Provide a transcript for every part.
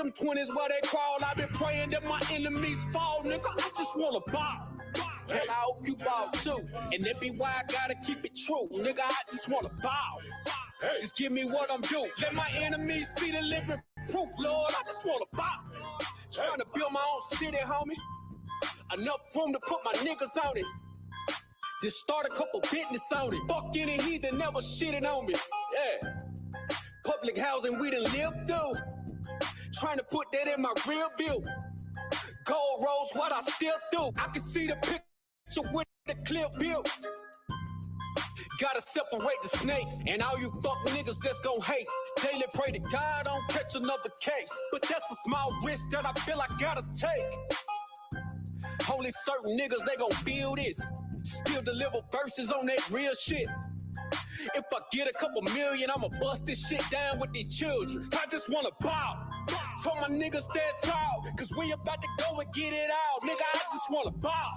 them 20s while they crawl. I've been praying that my enemies fall, nigga. I just wanna ball. And I hope you ball too. And that be why I gotta keep it true, nigga. I just wanna ball. Just give me what I'm due. Let my enemies see the living proof, Lord. I just wanna ball. Trying to build my own city, homie. Enough room to put my niggas on it. Just start a couple business on it. Fuck any heathen, never shitting on me. Yeah. Public housing we done lived through. Trying to put that in my rear view. Gold rolls, what I still do. I can see the picture with the clear view. Gotta separate the snakes and all you fuck niggas that's gon' hate. Daily pray to God I don't catch another case. But that's a small risk that I feel I gotta take. Only certain niggas, they gon' feel this. Still deliver verses on that real shit. If I get a couple million, I'ma bust this shit down with these children. I just wanna ball. Told my niggas stand tall, cause we about to go and get it out. Nigga, I just wanna ball.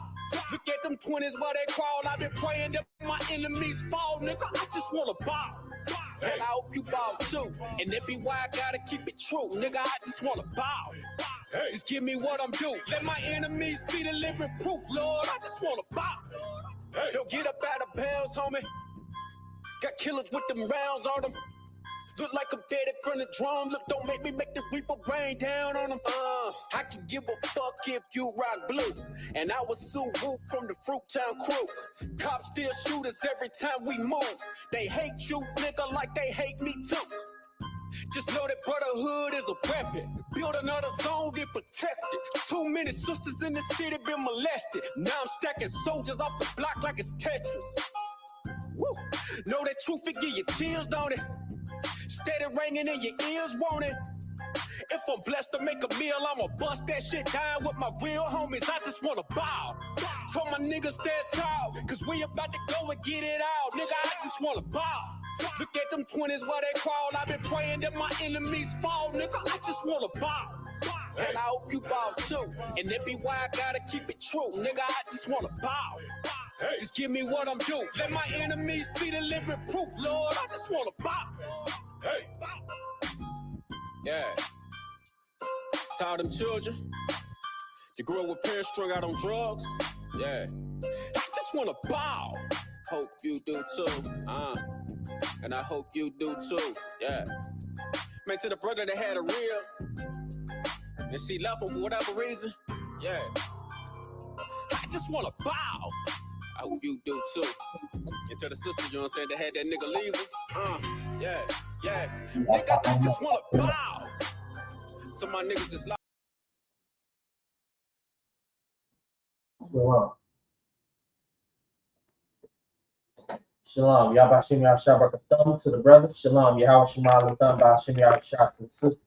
Look at them 20s while they crawl. I've been praying that my enemies fall, nigga. I just wanna ball. And I hope you ball too. And that be why I gotta keep it true, nigga. I just wanna ball. Just give me what I'm due. Let my enemies see the living proof, Lord. I just wanna ball. Yo, get up out of bounds, homie. Got killers with them rounds on them. Look like I'm dead from the drum. Look, don't make me make the reaper rain down on them. I can give a fuck if you rock blue. And I was Sue-Woo from the Fruittown crew. Cops still shoot us every time we move. They hate you, nigga, like they hate me too. Just know that brotherhood is a weapon. Build another zone, get protected. Too many sisters in the city been molested. Now I'm stacking soldiers off the block like it's Tetris. Woo. Know that truth, it give you chills, don't it? Steady ringing in your ears, won't it? If I'm blessed to make a meal, I'ma bust that shit down with my real homies. I just wanna ball. Told my niggas stand tall, cause we about to go and get it out. Nigga, I just wanna ball. Look at them 20s while they crawl. I've been praying that my enemies fall, nigga. I just wanna ball. And I hope you ball too. And that be why I gotta keep it true, nigga. I just wanna ball. Just give me what I'm due. Let my enemies see the living proof, Lord. I just wanna ball. Yeah. Taught them children to grow up with parents strung out on drugs. Yeah. I just wanna ball. Hope you do too. And I hope you do too. Yeah. Man, to the brother that had a real and she left him for whatever reason. Yeah. I just wanna ball. I hope you do too. And to the sister, you know what I'm saying, that had that nigga leaving. Yeah. Nigga, I just wanna bow. So my niggas is like. Shalom. Yahweh Shem Yahweh Shabbat thumb to the brothers. Shalom. Yahweh Shema thumb by Shem Yahweh Shabbat to the sister.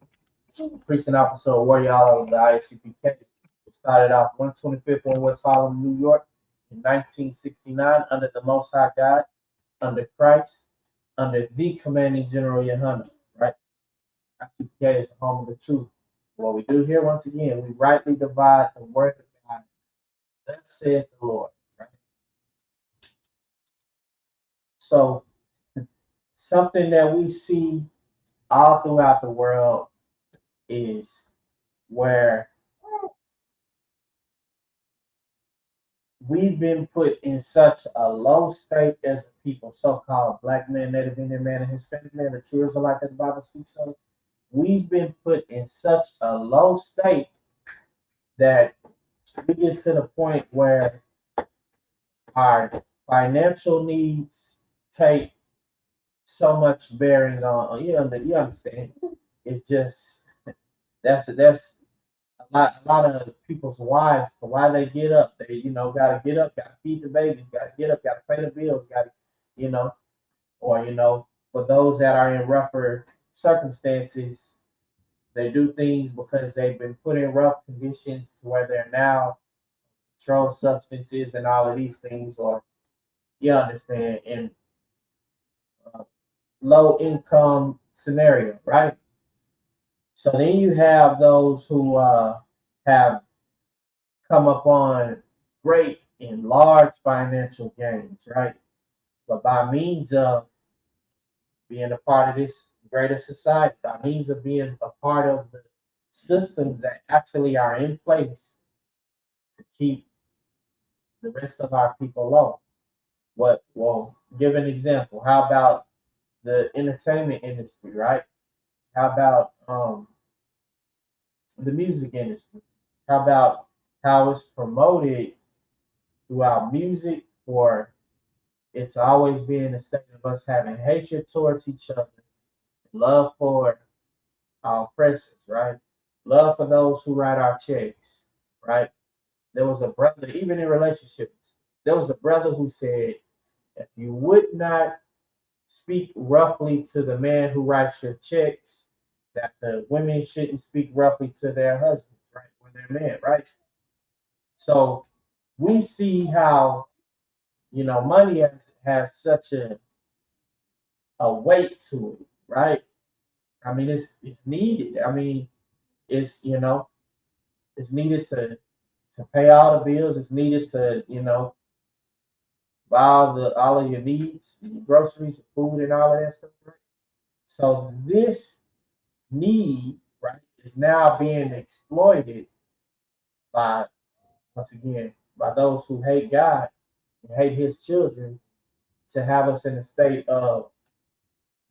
Priest and officer of warrior of the I.S.U.P.K. We started off 125th on West Harlem, New York in 1969 under the Most High God, under Christ, under the commanding General YAHANNA, right? I.S.U.P.K. is the home of the truth. What we do here, once again, we rightly divide the word of God. Thus saith the Lord, right? So, something that we see all throughout the world is where we've been put in such a low state as a people, so-called black man, Native Indian man, and Hispanic man, the true Israelite that the Bible speaks of. We've been put in such a low state that we get to the point where our financial needs take so much bearing on, you understand. It's just that's a lot of people's wives to why they get up. They gotta get up, gotta feed the babies, gotta get up, gotta pay the bills, or for those that are in rougher circumstances, they do things because they've been put in rough conditions to where they're now controlled substances and all of these things, or you understand, in low income scenario, right? So then you have those who have come upon great and large financial gains, right? But by means of being a part of this greater society, by means of being a part of the systems that actually are in place to keep the rest of our people low. What? Well, give an example. How about the entertainment industry, right? How about the music industry? How about how it's promoted throughout music for it's always being a state of us having hatred towards each other, love for our oppressors, right? Love for those who write our checks, right? There was a brother, even in relationships, there was a brother who said, if you would not speak roughly to the man who writes your checks, that the women shouldn't speak roughly to their husbands, right? When they're men, right? So we see how, money has such a weight to it, right? I mean, it's needed. I mean, it's it's needed to pay all the bills. It's needed to buy all of your needs, your groceries, food, and all of that stuff. Right? So this need, right, is now being exploited by once again by those who hate God and hate His children to have us in a state of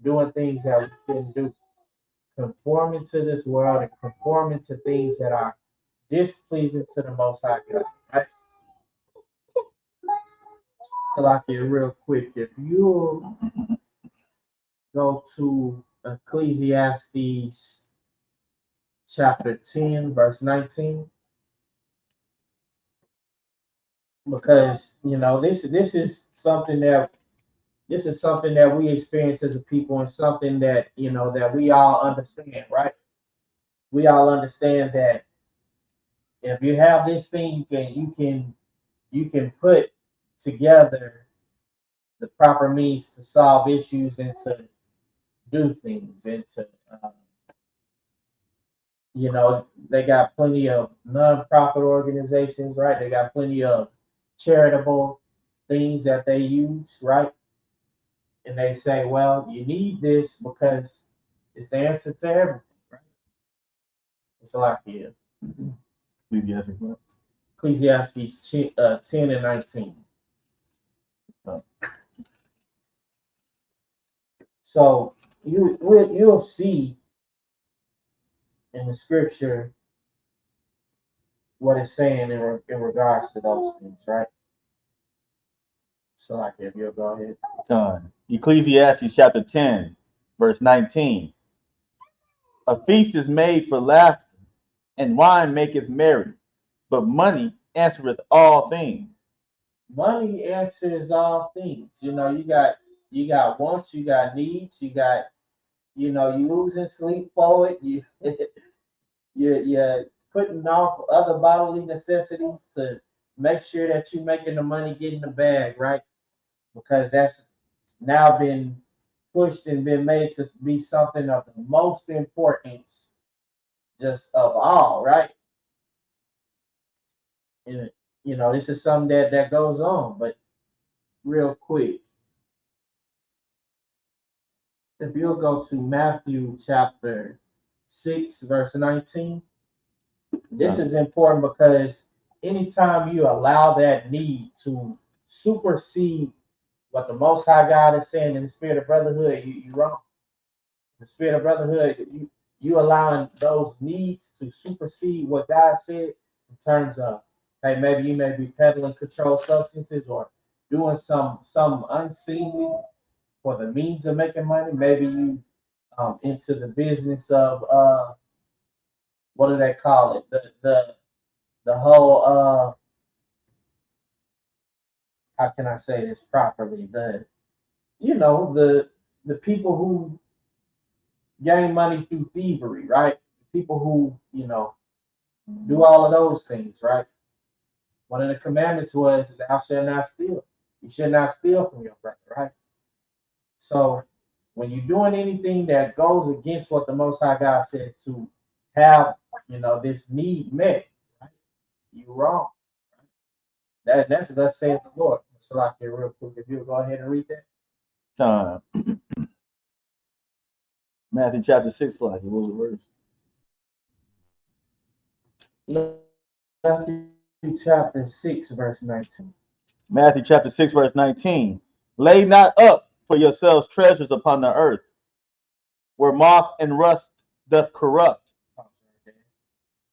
doing things that we shouldn't do, conforming to this world and conforming to things that are displeasing to the Most High God. Right? So, like it real quick, if you go to Ecclesiastes chapter 10, verse 19, because this is something that we experience as a people and something that that we all understand, right? We all understand that if you have this thing, you can put together the proper means to solve issues and to do things and to they got plenty of nonprofit organizations, right? They got plenty of charitable things that they use, right? And they say, well, you need this because it's the answer to everything, right? It's like here. Ecclesiastes 10 and 19. So you'll see in the scripture what it's saying in regards to those things, right? So like if you'll go ahead. Ecclesiastes chapter 10, verse 19. A feast is made for laughter, and wine maketh merry, but money answereth all things. Money answers all things. You got wants, you got needs, you got you losing sleep for it. You're putting off other bodily necessities to make sure that you're making the money, getting the bag, right? Because that's now been pushed and been made to be something of the most importance just of all, right? And this is something that goes on, but real quick, if you'll go to Matthew chapter 6, verse 19, this is important because anytime you allow that need to supersede what the Most High God is saying in the spirit of brotherhood, you wrong. The spirit of brotherhood, you allowing those needs to supersede what God said in terms of, hey, maybe you may be peddling controlled substances or doing some unseemly for the means of making money. Maybe you into the business of what do they call it? The whole how can I say this properly? The people who gain money through thievery, right? People who do all of those things, right? One of the commandments was thou shalt not steal. You should not steal from your brother, right? So when you're doing anything that goes against what the Most High God said to have, this need met, right? You're wrong. That's thus saith the Lord. So like it real quick, if you'll go ahead and read that. Uh, Matthew chapter 6, like it was a verse. Matthew chapter 6, verse 19. Matthew chapter 6, verse 19. Lay not up for yourselves treasures upon the earth, where moth and rust doth corrupt.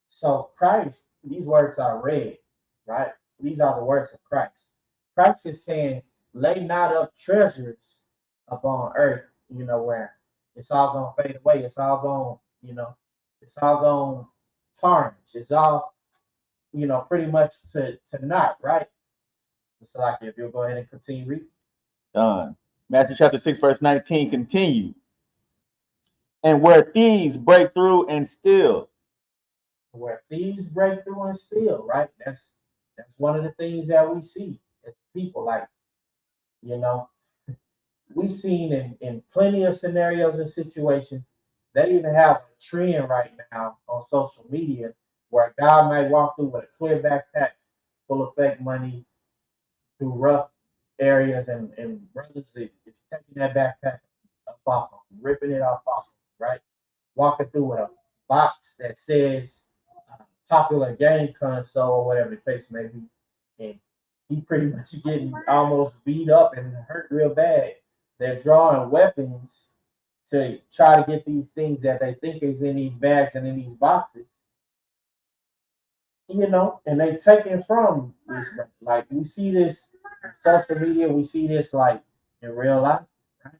So Christ, these words are read, right? These are the words of Christ. Christ is saying, lay not up treasures upon earth, where it's all gonna fade away, it's all gonna, it's all gonna tarnish, it's all, pretty much to not, right? So like if you'll go ahead and continue reading. Done. Matthew chapter 6, verse 19 continue. And where thieves break through and steal. Where thieves break through and steal, right? That's one of the things that we see as people, like, we've seen in plenty of scenarios and situations. They even have a trend right now on social media where a guy might walk through with a clear backpack full of fake money through rough areas, and brothers is taking that backpack up off him, ripping it off him, right? Walking through with a box that says popular game console or whatever the case may be, and he pretty much getting almost beat up and hurt real bad. They're drawing weapons to try to get these things that they think is in these bags and in these boxes, and they taking from this. Like we see this on social media, we see this like in real life. Right?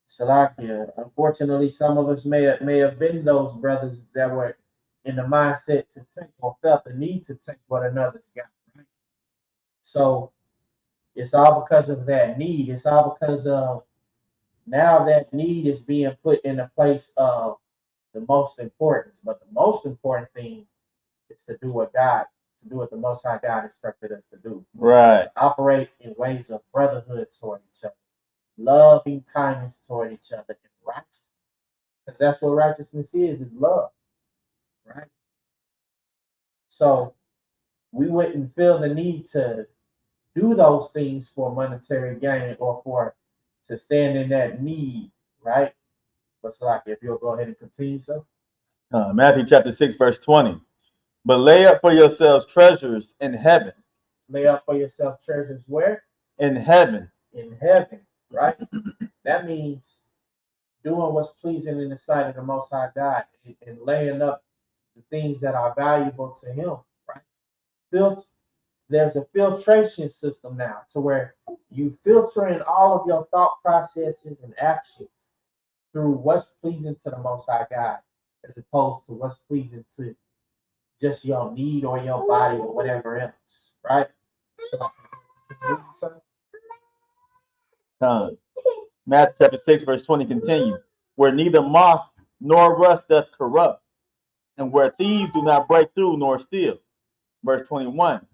Salakia. Unfortunately, some of us may have been those brothers that were in the mindset to take or felt the need to take what another's got. Right? So it's all because of that need. It's all because of now that need is being put in the place of the most important. But the most important thing is to do what the Most High God instructed us to do. Right. To operate in ways of brotherhood toward each other, loving kindness toward each other, and righteousness. Because that's what righteousness is love, right? So we wouldn't feel the need to do those things for monetary gain or to stand in that need, right? But it's like if you'll go ahead and continue, so. Matthew chapter 6, verse 20. But lay up for yourselves treasures in heaven. Lay up for yourself treasures where? In heaven. In heaven, right? That means doing what's pleasing in the sight of the Most High God and laying up the things that are valuable to Him, right? There's a filtration system now to where you filter in all of your thought processes and actions through what's pleasing to the Most High God, as opposed to what's pleasing to just your need or your body or whatever else, right? So, Matthew chapter 6, verse 20 continue. Where neither moth nor rust doth corrupt, and where thieves do not break through nor steal. Verse 21.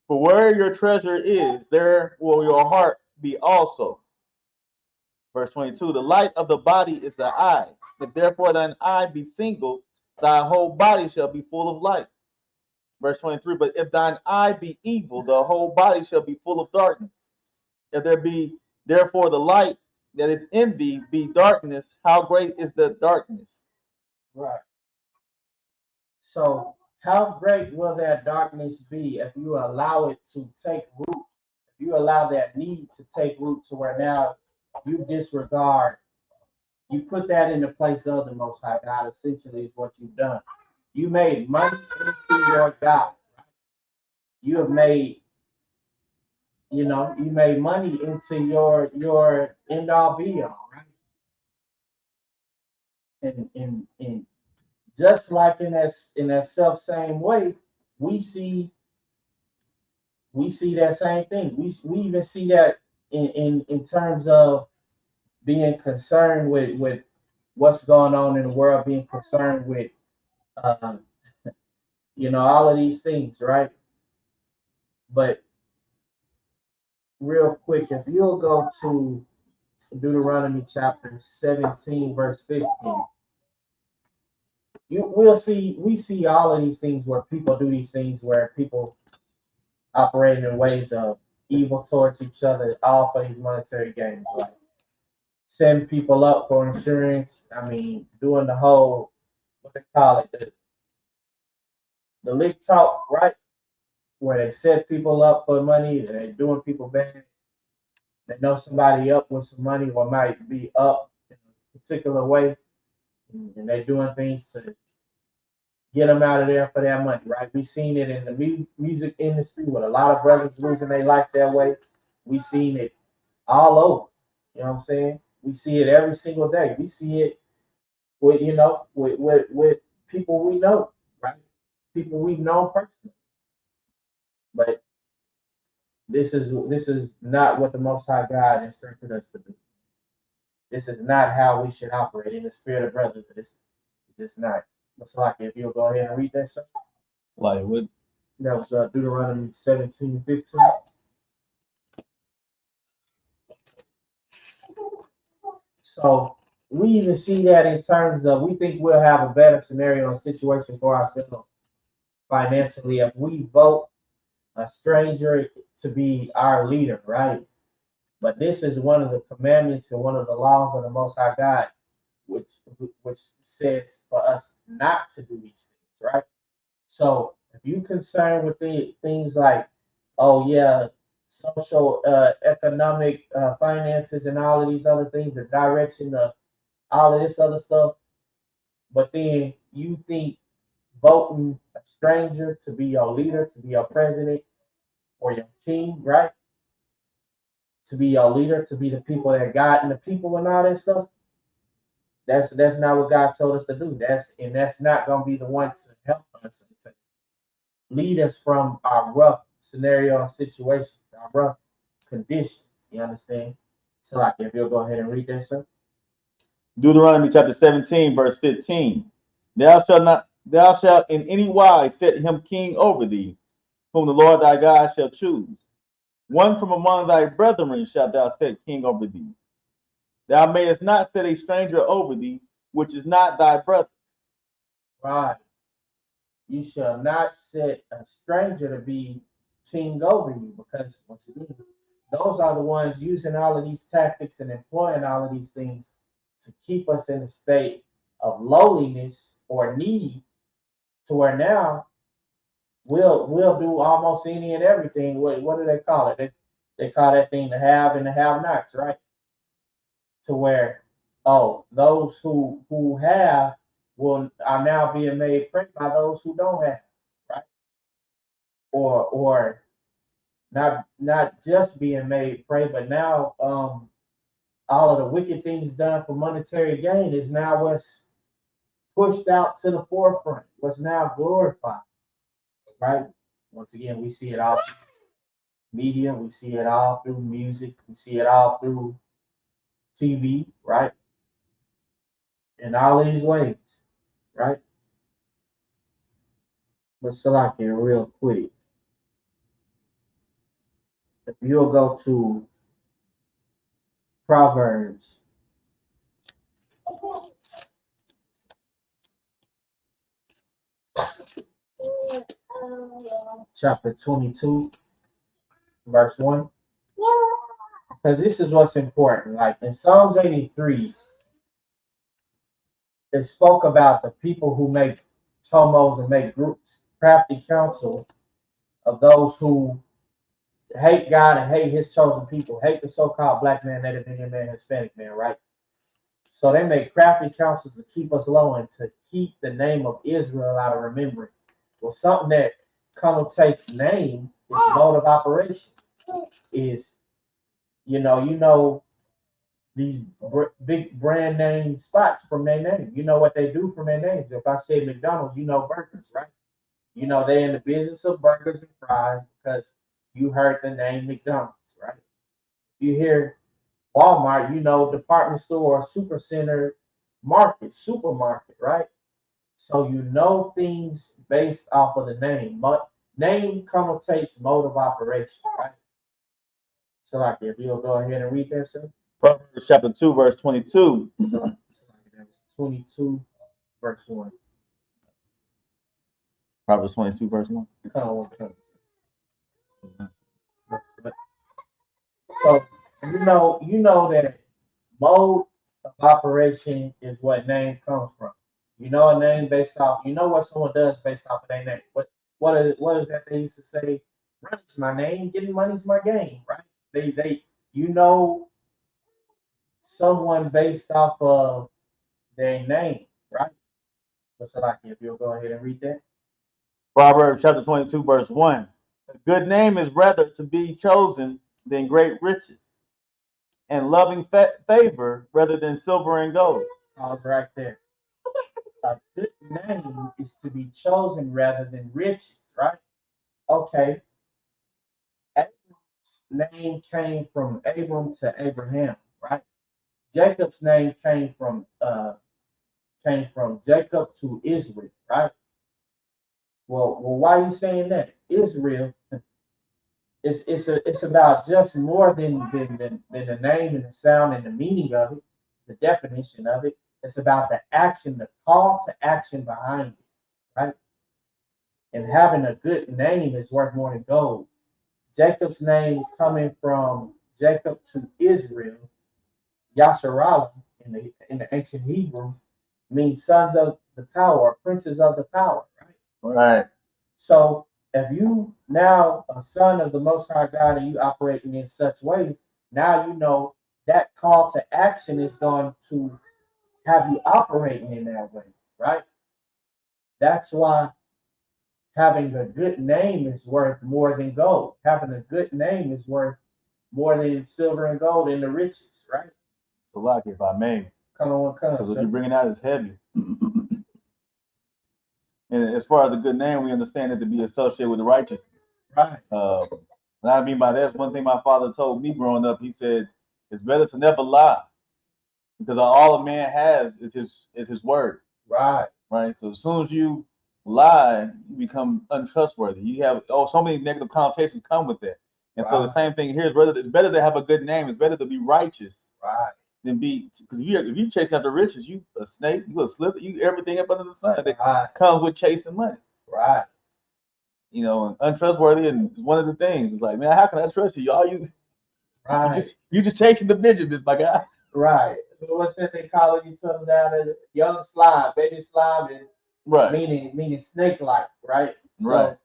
For where your treasure is, there will your heart be also. Verse 22. The light of the body is the eye. If therefore thine eye be single, thy whole body shall be full of light. Verse 23. But if thine eye be evil, the whole body shall be full of darkness. If there be therefore the light that is in thee be darkness, how great is the darkness? right. So, how great will that darkness be if you allow it to take root? If you allow that need to take root to where now you disregard, you put that in the place of the Most High God, essentially is what you've done. You made money into your God. You have made, you made money into your end all be all, right? And just like in that self same way, we see that same thing. We even see that in terms of being concerned with what's going on in the world, being concerned with um, all of these things, right? But real quick, if you'll go to Deuteronomy chapter 17, verse 15, we see all of these things where people do these things where people operate in ways of evil towards each other, all for these monetary gains, like setting people up for insurance. I mean, doing the whole, what they call it, the lick talk, right? Where they set people up for money, they're doing people bad. They know somebody up with some money or might be up in a particular way, and they're doing things to get them out of there for their money, right? We've seen it in the music industry with a lot of brothers losing their life that way. We've seen it all over. You know what I'm saying? We see it every single day. We see it with with people we know, right? People we've known personally. But this is not what the Most High God instructed us to do. This is not how we should operate in the spirit of brotherhood. It's just not. It's like if you'll go ahead and read that stuff. Like what? That was Deuteronomy 17:15. So we even see that in terms of we think we'll have a better scenario and situation for ourselves financially if we vote a stranger to be our leader, right? But this is one of the commandments and one of the laws of the Most High God, which says for us not to do these things, right? So if you concerned with things like, oh yeah, social, economic, finances, and all of these other things, the direction of all of this other stuff, but then you think voting a stranger to be your leader, to be your president or your king, right? To be your leader, to be the people that God and the people and all that stuff. That's not what God told us to do. That's not gonna be the one to help us and to lead us from our rough scenario and situations, our rough conditions. You understand? So like if you'll go ahead and read that, sir. Deuteronomy chapter 17, verse 15. Thou shalt in any wise set him king over thee, whom the Lord thy God shall choose. One from among thy brethren shalt thou set king over thee. Thou mayest not set a stranger over thee, which is not thy brother. Right. You shall not set a stranger to be king over you, because once again, those are the ones using all of these tactics and employing all of these things to keep us in a state of lowliness or need, to where now we'll do almost any and everything. What do they call it? They call that thing the have and the have nots, right? To where, oh, those who have are now being made prey by those who don't have, right? Or not just being made prey, but now all of the wicked things done for monetary gain is now what's pushed out to the forefront, what's now glorified, right? Once again, we see it all through media, we see it all through music, we see it all through TV, right? In all these ways, right? But Salakia, real quick, if you'll go to Proverbs chapter 22, verse 1, because this is what's important. Like in Psalms 83, it spoke about the people who make tomos and make groups, crafty counsel of those who hate God and hate his chosen people, hate the so-called black man, Native Indian man, Hispanic man, right? So they make crafty counsels to keep us low and to keep the name of Israel out of remembrance. Well, something that connotates name is mode of operation. Is these big brand name spots from their name. You know what they do from their names. If I say McDonald's, you know burgers, right? You know they're in the business of burgers and fries because you heard the name McDonald's, right? You hear Walmart, you know department store, super center, supermarket, right? So you know things based off of the name. But name connotates mode of operation, right? So like if you'll go ahead and read that, sir. Proverbs chapter 2, verse 22. So 22, verse 1. Proverbs 22, verse 1. So you know that mode of operation is what name comes from. You know a name based off. You know what someone does based off of their name. what is that they used to say? Money's my name, getting money's my game, right? They you know someone based off of their name, right? So like if you'll go ahead and read that. Proverbs chapter 22, verse 1. A good name is rather to be chosen than great riches, and loving favor rather than silver and gold. Pause right there. A good name is to be chosen rather than riches, right? Okay. Abram's name came from Abram to Abraham, right? Jacob's name came from Jacob to Israel, right? Well, why are you saying that? Israel it's about just more than the name and the sound and the meaning of it, the definition of it. It's about the action, the call to action behind it, right? And having a good name is worth more than gold. Jacob's name coming from Jacob to Israel, Yasharallah in the ancient Hebrew means sons of the power, princes of the power, right? Right. So if you now a son of the Most High God and you operating in such ways, now you know that call to action is going to have you operating in that way, right? That's why having a good name is worth more than gold. Having a good name is worth more than silver and gold in the riches, right? So, like, if I may, Come on, come. because what you're bringing out is heavy. And as far as a good name, we understand it to be associated with the righteous. Right. What I mean by that is one thing my father told me growing up. He said, "It's better to never lie, because all a man has is his word." Right. Right. So as soon as you lie, you become untrustworthy. You have so many negative connotations come with that. And so the same thing here is it's better to have a good name. It's better to be righteous. Right. Than be, because if you chasing after riches, you a snake, you a slip, you everything up under the sun that comes with chasing money. Right. You know, and untrustworthy, and one of the things. It's like, man, how can I trust you? All you just chasing the business, my guy. Right. What's that they calling each other down there? Young slime, baby slime, and right. Meaning snake like, right? Right.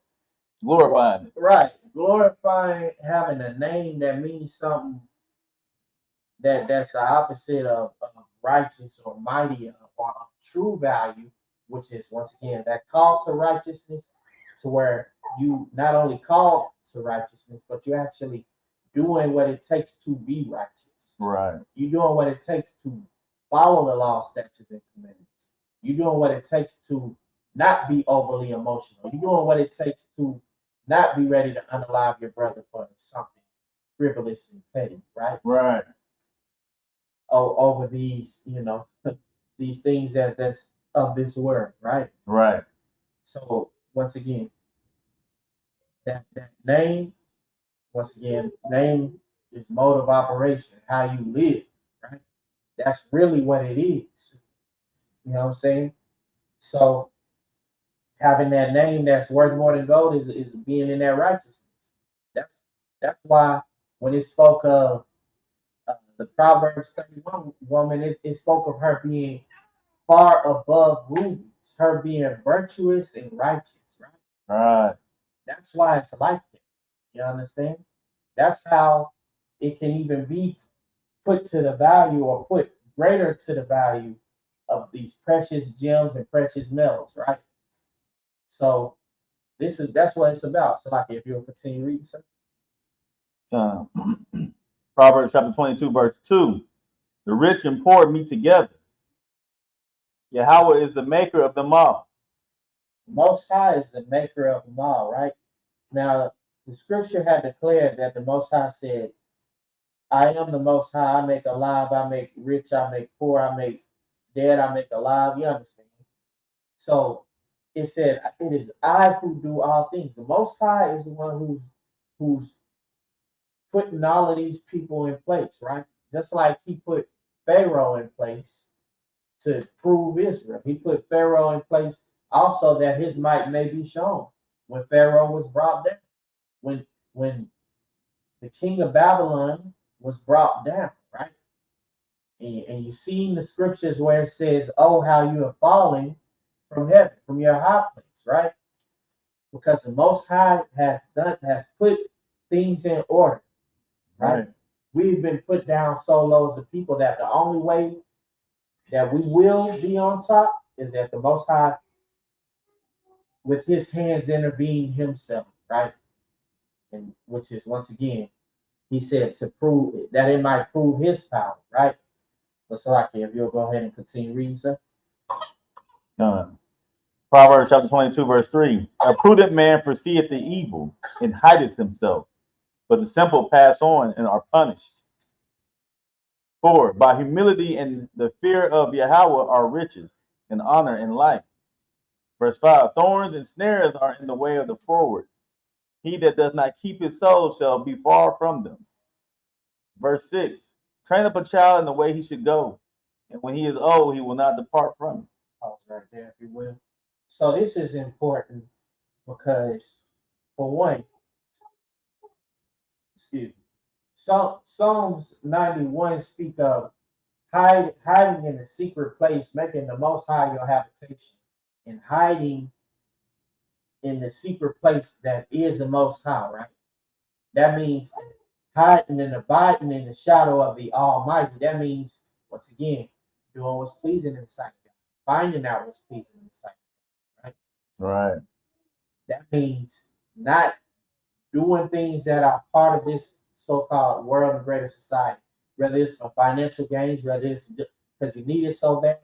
Glorifying it. Right. Glorifying having a name that means something that's the opposite of righteous or mighty or of true value, which is once again that call to righteousness, to where you not only call to righteousness, but you're actually doing what it takes to be righteous. Right. You're doing what it takes to follow the law, statutes, and commandments. You're doing what it takes to not be overly emotional. You're doing what it takes to not be ready to unalive your brother for something frivolous and petty, right? Right. Over these, these things that's of this world, right? Right. So once again, that name, name is mode of operation, how you live, right? That's really what it is. You know what I'm saying? So having that name that's worth more than gold is being in that righteousness. That's why when it spoke of the Proverbs 31 woman, it spoke of her being far above rubies, her being virtuous and righteous, right? Right. That's why it's like that. You understand? That's how it can even be put to the value or put greater to the value of these precious gems and precious metals, right? So that's what it's about. So like if you'll continue reading something. Proverbs chapter 22, verse 2. The rich and poor meet together. Yahweh is the maker of them all. Most High is the maker of them all, right? Now, the scripture had declared that the Most High said, I am the Most High. I make alive, I make rich, I make poor, I make dead, I make alive. You understand? So it said, it is I who do all things. The Most High is the one who's putting all of these people in place, right? Just like he put Pharaoh in place to prove Israel. He put Pharaoh in place also that his might may be shown. When Pharaoh was brought down, when the king of Babylon was brought down, right? And you see in the scriptures where it says, "Oh, how you have fallen from heaven, from your high place," right? because the Most High has put things in order, right? We've been put down so low as a people that the only way that we will be on top is that the Most High, with His hands, intervene Himself, right? And which is once again, He said to prove that it might prove His power, right? But so, like, if you'll go ahead and continue reading, sir. Proverbs chapter 22, verse 3. A prudent man perceiveth the evil and hideth himself, but the simple pass on and are punished. 4. By humility and the fear of Yahweh are riches, and honor and life. Verse 5. Thorns and snares are in the way of the forward. He that does not keep his soul shall be far from them. Verse 6. Train up a child in the way he should go, and when he is old, he will not depart from it. Pause right there, if you will. So this is important because, for one, excuse me, Psalms 91 speak of hiding in a secret place, making the Most High your habitation, and hiding in the secret place that is the Most High, right? That means hiding and abiding in the shadow of the Almighty. That means, once again, doing what's pleasing in the sight of God, finding out what's pleasing in the sight of God, right? Right. That means not doing things that are part of this so-called world and greater society, whether it's for financial gains, whether it's because you need it so bad.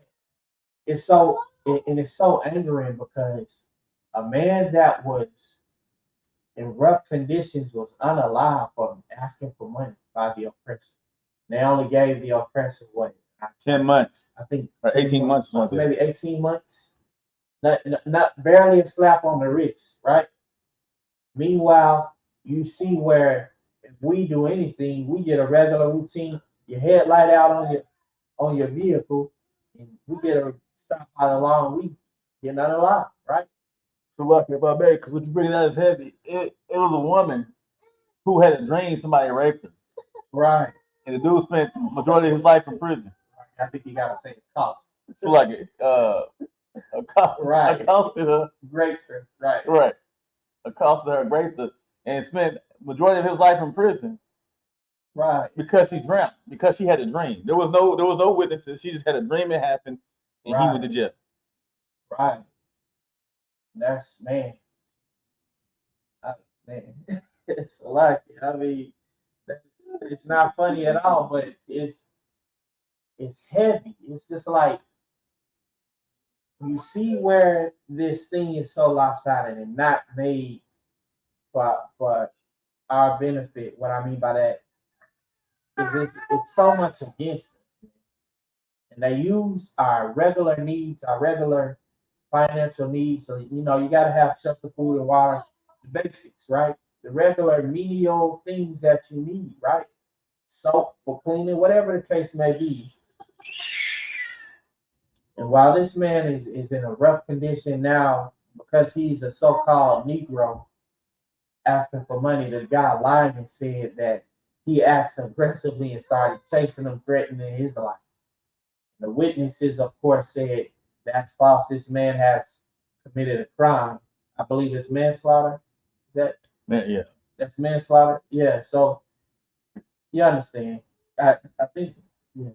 It's so and it's so angering because a man that was in rough conditions was unalive from asking for money by the oppressor. They only gave the oppressor what 10 months. I think or 18 months. maybe 18 months. Not barely a slap on the wrist, right? Meanwhile, you see where if we do anything, we get a regular routine. Your headlight out on your vehicle, and we get a stop by the law, and we get another line, right? So lucky about that, because what you bring out is heavy. It was a woman who had a dream somebody raped her. Right. And the dude spent the majority of his life in prison. I think you gotta say the cost. So like Right. accosted her. Raped her. Right. Right. Accosted her, raped her, and spent majority of his life in prison. Right. Because she dreamt, because she had a dream. There was no witnesses. She just had a dream it happened, and he went to jail. Right. That's man. It's a lot. I mean, it's not funny at all, but it's heavy. It's just like you see where this thing is so lopsided and not made for our benefit. What I mean by that is it's so much against us. And they use our regular needs, our regular financial needs. So you gotta have shelter, food, and water, the basics, right? The regular menial things that you need, right? Soap for cleaning, whatever the case may be. And while this man is in a rough condition now because he's a so-called Negro asking for money, the guy lied and said that he acts aggressively and started chasing him, threatening his life. The witnesses, of course, said that's false. This man has committed a crime. I believe it's manslaughter. Is that? Yeah. That's manslaughter. Yeah. So you understand. I think. Yeah.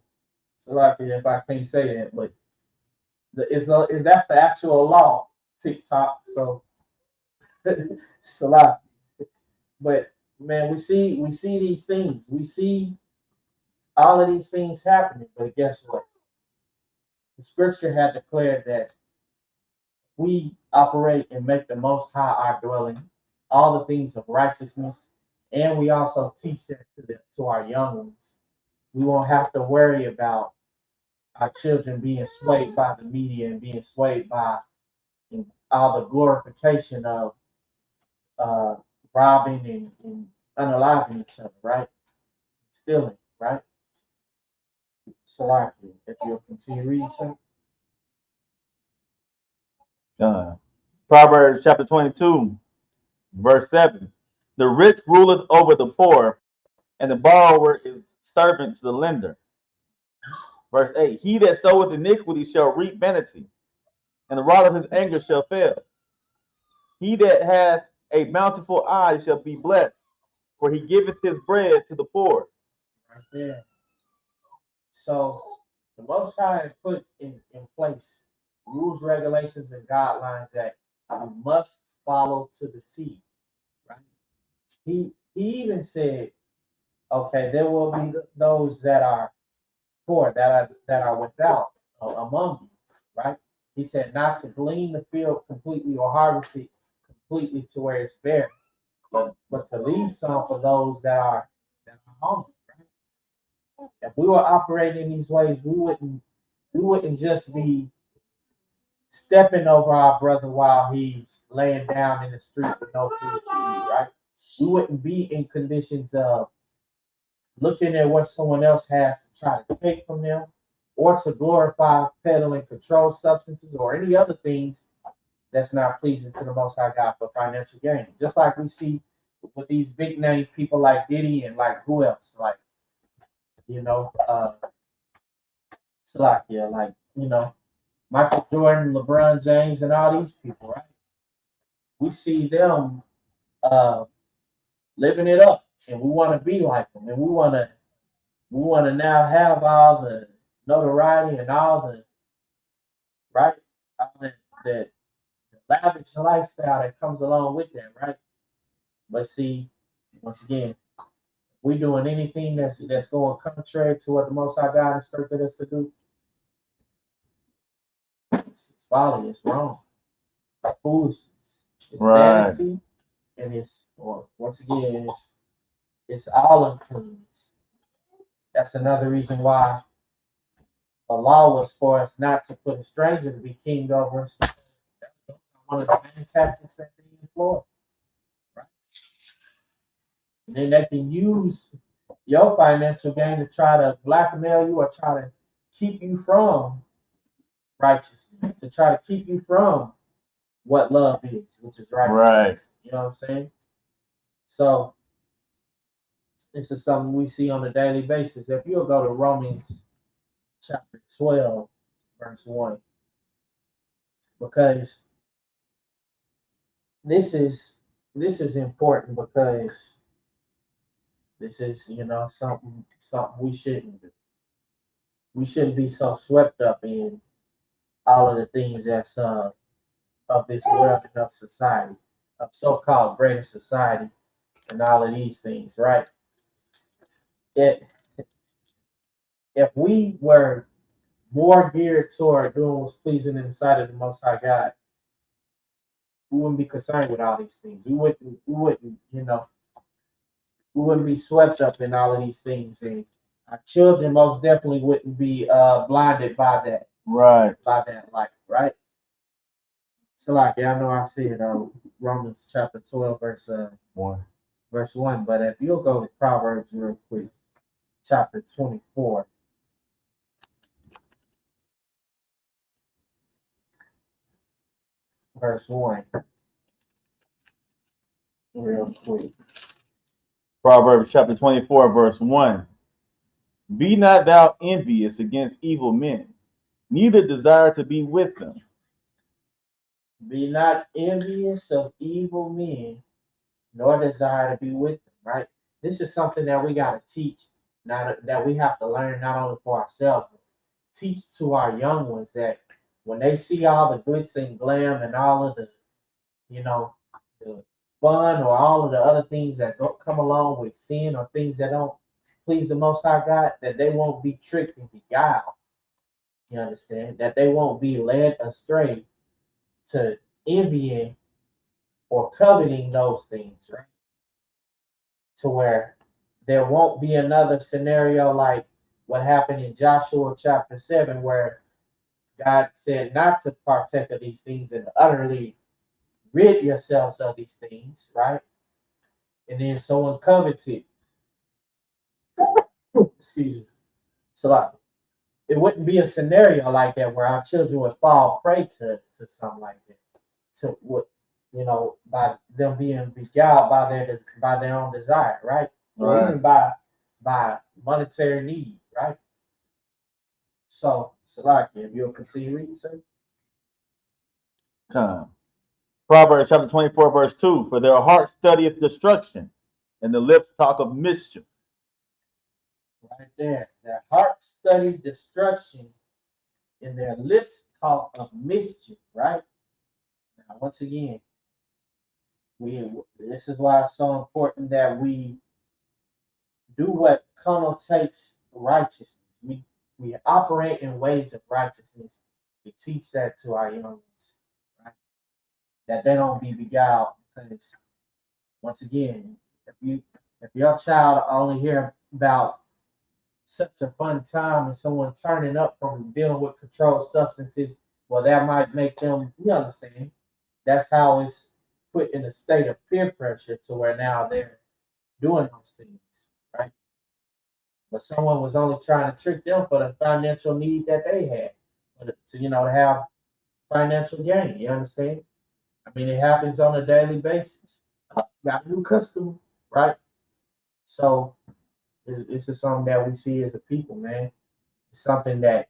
So like if I can't say that, but that's the actual law. TikTok. So it's a lot. But man, we see these things. We see all of these things happening. But guess what? The scripture had declared that we operate and make the Most High our dwelling, all the things of righteousness, and we also teach that to our young ones. We won't have to worry about our children being swayed by the media and being swayed by all the glorification of uh, robbing and unaliving each other, right? Stealing, right? So, like, if you'll continue reading, sir. Proverbs chapter 22, verse 7. The rich ruleth over the poor, and the borrower is servant to the lender. Verse 8. He that soweth iniquity shall reap vanity, and the rod of his anger shall fail. He that hath a bountiful eye shall be blessed, for he giveth his bread to the poor. Right there. So the Most High has put in place rules, regulations, and guidelines that you must follow to the T. Right? He even said, okay, there will be those that are poor, that are without among you. Right? He said not to glean the field completely or harvest it completely to where it's bare, but to leave some for those that are hungry. Right? If we were operating in these ways, we wouldn't just be stepping over our brother while he's laying down in the street with no food to eat, right? We wouldn't be in conditions of looking at what someone else has to try to take from them or to glorify peddling controlled substances or any other things that's not pleasing to the Most High God for financial gain. Just like we see with these big name people like Diddy and like who else? Like, you know, Salakia, like, Michael Jordan, LeBron James, and all these people, right? We see them uh, living it up, and we want to be like them, and we want to now have all the notoriety and all the right, all the lavish lifestyle that comes along with that, right? But see, once again, we doing anything that's going contrary to what the Most High God instructed us to do. It's folly. It's wrong. It's foolishness. It's Right. vanity, and once again, it's all uncleanness. That's another reason why the law was for us not to put a stranger to be king over us. That's one of the main tactics that they employ. Right? And then they can use your financial gain to try to blackmail you or try to keep you from righteousness, to try to keep you from what love is, which is righteousness. Right. You know what I'm saying? So this is something we see on a daily basis. If you'll go to Romans chapter 12, verse 1, because this is important, because this is something we shouldn't do. We shouldn't be so swept up in all of the things that's of this world and of society, of so-called greater society, and all of these things, right? It, if we were more geared toward doing what's pleasing in the sight of the Most High God, we wouldn't be concerned with all these things. We wouldn't be swept up in all of these things, and our children most definitely wouldn't be blinded by that, Right. light, right? So, like, yeah, I know I said Romans chapter 12, verse 1. 1. But if you'll go to Proverbs real quick, chapter 24, verse 1, real quick. Proverbs chapter 24, verse 1. Be not thou envious against evil men, neither desire to be with them. Be not envious of evil men, nor desire to be with them, right? This is something that we got to teach, now that we have to learn not only for ourselves, but teach to our young ones, that when they see all the glitz and glam and all of the, the fun or all of the other things that don't come along with sin or things that don't please the Most High God, that they won't be tricked and beguiled. You understand? That they won't be led astray to envying or coveting those things, right? To where there won't be another scenario like what happened in Joshua chapter 7, where God said not to partake of these things and utterly rid yourselves of these things, right? And then someone coveted, excuse me. So like, it wouldn't be a scenario like that where our children would fall prey to something like that. So what, by them being beguiled by their own desire, right? Or even by monetary need, right? So like, if you'll continue reading, sir. Come. Proverbs chapter 24, verse 2. For their heart studieth destruction, and the lips talk of mischief. Right there. Their heart study destruction, and their lips talk of mischief, right? Now, once again, this is why it's so important that we do what connotates righteousness. We operate in ways of righteousness. We teach that to our young ones, right? That they don't be beguiled, because once again, if your child only hear about such a fun time and someone turning up from dealing with controlled substances, well, that might make them, you understand, that's how it's put in a state of peer pressure to where now they're doing those things, right? But someone was only trying to trick them for the financial need that they had, to have financial gain. You understand? I mean, it happens on a daily basis. Got a new customer, right? So this is something that we see as a people, man. It's something that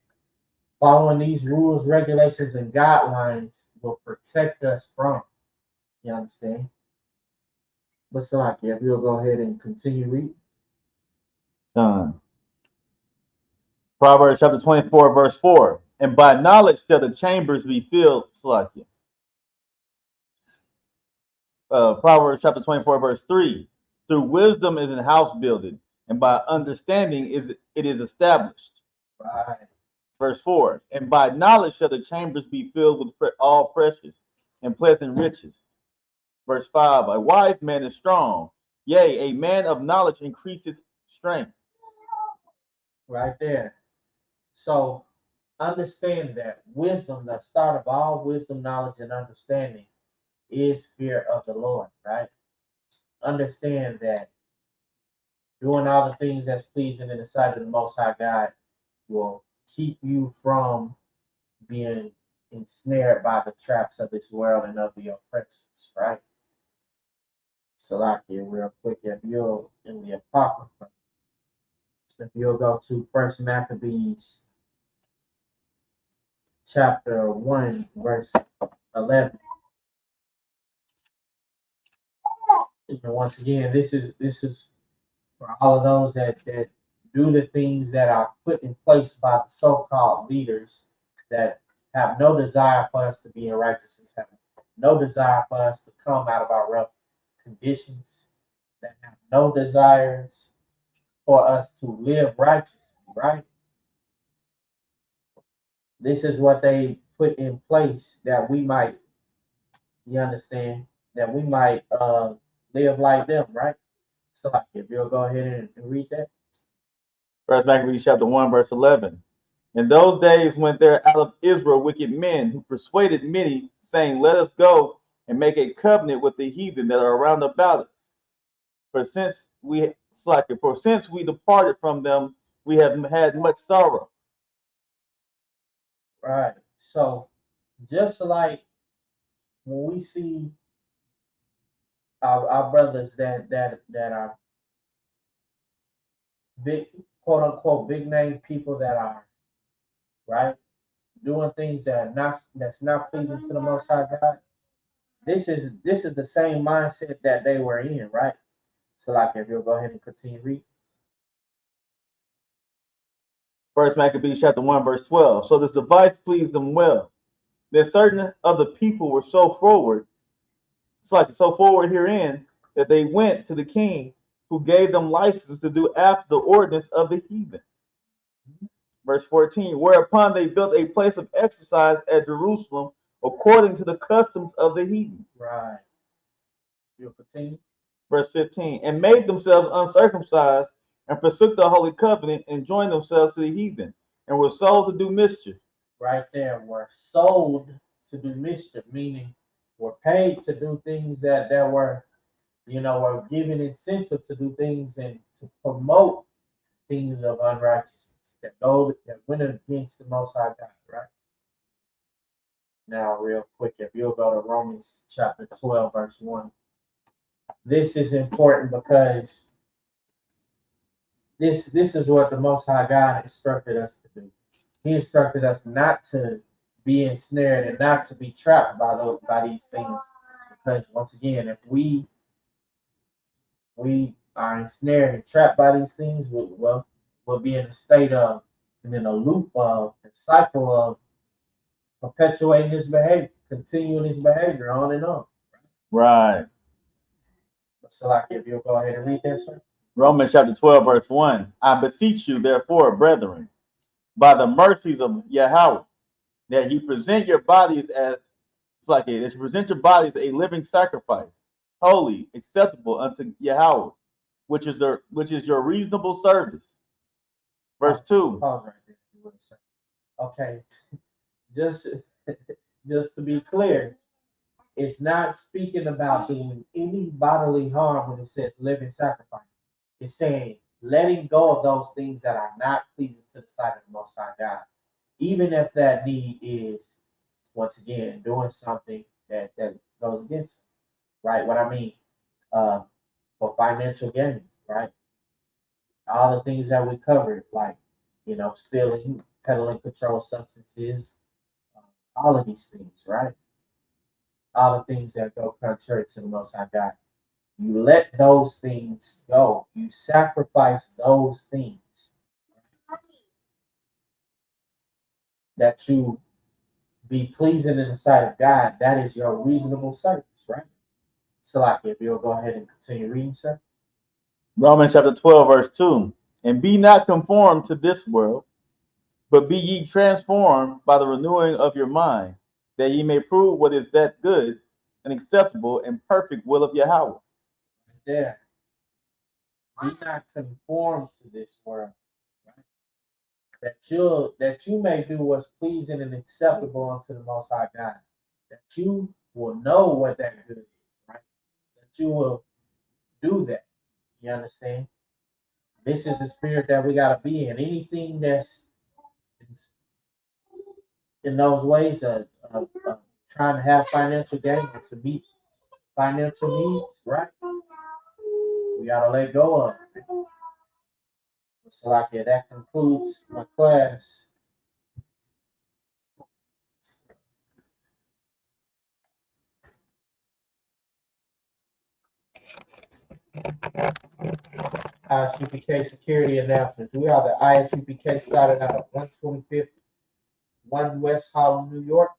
following these rules, regulations, and guidelines will protect us from. You understand? But so, like, if you'll go ahead and continue reading. Done. Proverbs chapter 24, verse 4. And by knowledge shall the chambers be filled. Salakia. Proverbs chapter 24, verse 3. Through wisdom is in house building, and by understanding it is established. Right. Verse 4. And by knowledge shall the chambers be filled with all precious and pleasant riches. Verse 5. A wise man is strong, yea, a man of knowledge increaseth strength. Right there. So understand that wisdom, the start of all wisdom, knowledge, and understanding, is fear of the Lord, right? Understand that doing all the things that's pleasing in the sight of the Most High God will keep you from being ensnared by the traps of this world and of the oppressors, right? So, like here, real quick, if you're in the Apocrypha, if you'll go to First Maccabees chapter 1, verse 11. And once again, this is for all of those that do the things that are put in place by the so-called leaders that have no desire for us to be in righteousness, have no desire for us to come out of our rough conditions, that have no desires for us to live righteously, right? This is what they put in place that we might, you understand, that we might live like them, right? So if you'll go ahead and read that. First Maccabees chapter 1, verse 11. In those days went there out of Israel wicked men who persuaded many, saying, Let us go and make a covenant with the heathen that are round about us. For since we departed from them, we have had much sorrow. Right. So just like when we see our brothers that are big, quote unquote, big name people that are right doing things that's not pleasing to the Most High God. This is the same mindset that they were in, right? So like if you'll go ahead and continue reading. First Maccabees chapter 1, verse 12. So this device pleased them well. That certain of the people were so forward herein, that they went to the king, who gave them license to do after the ordinance of the heathen. Verse 14. Whereupon they built a place of exercise at Jerusalem, according to the customs of the heathen. Right. You'll continue. Verse 15. And made themselves uncircumcised, and forsook the holy covenant, and joined themselves to the heathen, and were sold to do mischief. Right there, were sold to do mischief, meaning were paid to do things that were, were given incentive to do things and to promote things of unrighteousness that went against the Most High God, right? Now, real quick, if you'll go to Romans chapter 12, verse 1. This is important because this is what the Most High God instructed us to do. He instructed us not to be ensnared and not to be trapped by these things Because once again, if we are ensnared and trapped by these things, we'll be in a state of and in a loop of a cycle of perpetuating this behavior, continuing this behavior on and on. Right. So, like, if you'll go ahead and read that, sir. Romans chapter 12, verse 1. I beseech you, therefore, brethren, by the mercies of Yahweh, that you present your bodies as that you present your bodies a living sacrifice, holy, acceptable unto Yahweh, which is your reasonable service. Verse 2. Pause right there, if you would, sir. Okay, just just to be clear, it's not speaking about doing any bodily harm when it says living sacrifice. It's saying letting go of those things that are not pleasing to the sight of the Most High God, even if that need is, once again, doing something that goes against it, right? What I mean, for financial gain, right? All the things that we covered, like, stealing, peddling controlled substances, all of these things, right? All the things that go contrary to the Most High God. You let those things go. You sacrifice those things that you be pleasing in the sight of God. That is your reasonable service, right? So, like, if you'll go ahead and continue reading, sir. Romans chapter 12, verse 2. And be not conformed to this world, but be ye transformed by the renewing of your mind, that ye may prove what is that good and acceptable and perfect will of Yahweh. Right there. Be not conformed to this world, right? That you may do what's pleasing and acceptable unto the Most High God. That you will know what that good is, right? That you will do that. You understand? This is the spirit that we gotta be in. Anything that's in those ways of trying to have financial gain or to meet financial needs, right? We gotta let go of it. So, like, yeah, that concludes my class. I.S.U.P.K security announcements. We are the I.S.U.P.K started out at 125th, 1 West Harlem, New York.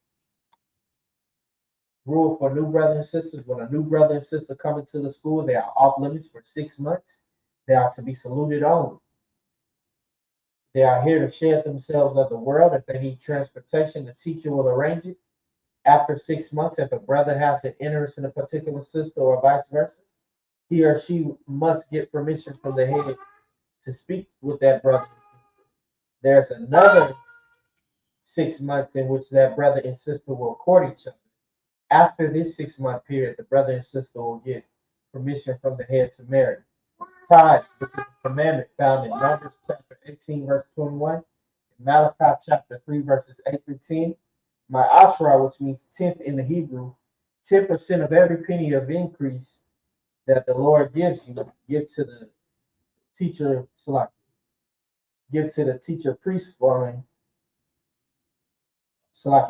Rule for new brothers and sisters: when a new brother and sister come into the school, they are off limits for 6 months. They are to be saluted only. They are here to shed themselves of the world. If they need transportation, the teacher will arrange it. After 6 months, if a brother has an interest in a particular sister or vice versa, he or she must get permission from the head to speak with that brother. There's another 6 months in which that brother and sister will court each other. After this 6 month period, the brother and sister will get permission from the head to marry. Tithes, which is a commandment found in Numbers chapter 18, verse 21, and Malachi chapter 3, verses 8 through 10. My Ashra, which means tenth in the Hebrew, 10% of every penny of increase that the Lord gives you, give to the teacher, give to the teacher priest fund,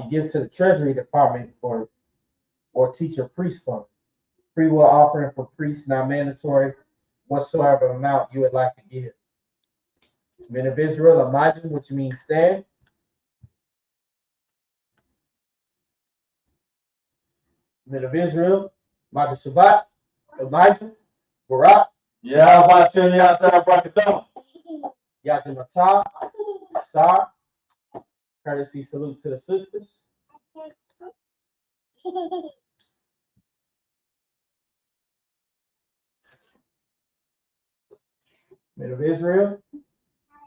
give to the treasury department or teacher priest fund. Free will offering for priests, not mandatory, whatsoever amount you would like to give. Men of Israel, Elijah, which means stand. Men of Israel, Elijah Shabbat, Elijah, Barak, Yakimatah, Sar, courtesy salute to the sisters. Men of Israel,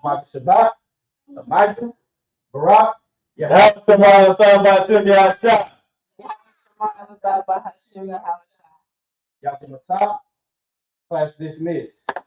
Elijah Shabbat, Elijah, Barak, Yakimatah, class dismissed.